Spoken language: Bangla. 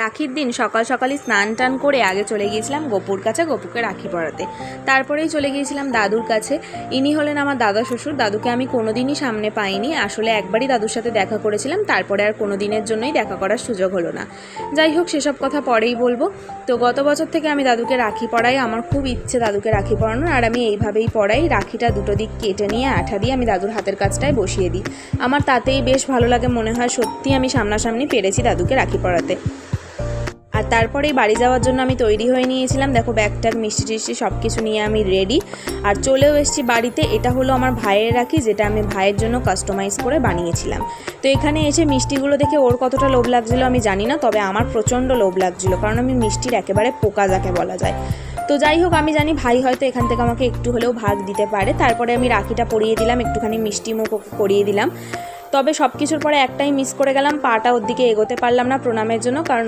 রাখির দিন সকাল সকালই স্নান টান করে আগে চলে গিয়েছিলাম গপুর কাছে, গপুকে রাখি পরাতে। তারপরেই চলে গিয়েছিলাম দাদুর কাছে। ইনি হলেন আমার দাদা শ্বশুর। দাদুকে আমি কোনোদিনই সামনে পাইনি, আসলে একবারই দাদুর সাথে দেখা করেছিলাম, তারপরে আর কোনো দিনের জন্যই দেখা করার সুযোগ হলো না। যাই হোক, সেসব কথা পরেই বলবো। তো গত বছর থেকে আমি দাদুকে রাখি পরাই, আমার খুব ইচ্ছে দাদুকে রাখি পরানোর, আর আমি এইভাবেই পরাই। রাখিটা দুটো দিক কেটে নিয়ে আঠা দিয়ে আমি দাদুর হাতের কাছটায় বসিয়ে দিই। আমার তাতেই বেশ ভালো লাগে, মনে হয় সত্যি আমি সামনাসামনি পেরেছি দাদুকে রাখি পরাতে। আর তারপরেই বাড়ি যাওয়ার জন্য আমি তৈরি হয়ে নিয়েছিলাম। দেখো, ব্যাগ ট্যাগ মিষ্টি টিষ্টি সব কিছু নিয়ে আমি রেডি, আর চলেও এসেছি বাড়িতে। এটা হলো আমার ভাইয়ের রাখি, যেটা আমি ভাইয়ের জন্য কাস্টমাইজ করে বানিয়েছিলাম। তো এখানে এসে মিষ্টিগুলো দেখে ওর কতটা লোভ লাগছিলো আমি জানি না, তবে আমার প্রচণ্ড লোভ লাগছিলো, কারণ আমি মিষ্টির একেবারে পোকা যাকে বলা যায়। তো যাই হোক, আমি জানি ভাই হয়তো এখান থেকে আমাকে একটু হলেও ভাগ দিতে পারে। তারপরে আমি রাখিটা পরিয়ে দিলাম, একটুখানি মিষ্টি মুখ করিয়ে দিলাম। তবে সব কিছুর পরে একটাই মিস করে গেলাম, পাটা ওর দিকে এগোতে পারলাম না প্রণামের জন্য, কারণ